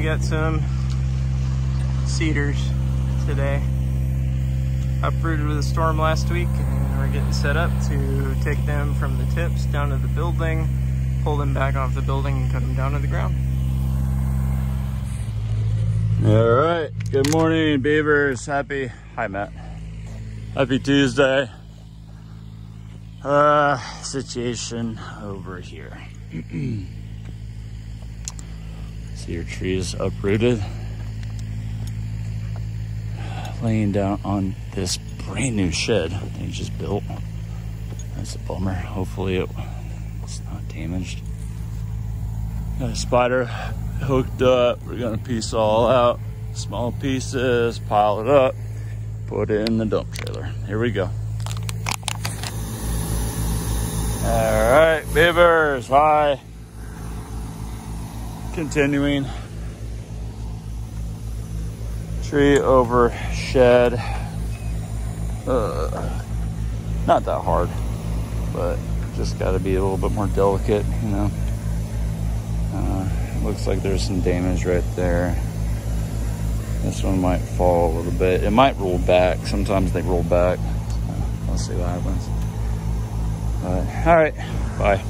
We got some cedars today. Uprooted with a storm last week, and we're getting set up to take them from the tips down to the building, pull them back off the building, and cut them down to the ground. All right, good morning, beavers. Hi, Matt. Happy Tuesday. Situation over here. Cedar trees uprooted, laying down on this brand new shed they just built. That's a bummer. Hopefully it's not damaged. Got a spider hooked up. We're gonna piece it all out, small pieces, pile it up, put it in the dump trailer. Here we go. All right, beavers, hi. Continuing. Tree over shed. Not that hard, but just got to be a little bit more delicate, you know. Looks like there's some damage right there. This one might fall a little bit. It might roll back. Sometimes they roll back. Let's see what happens. All right, bye.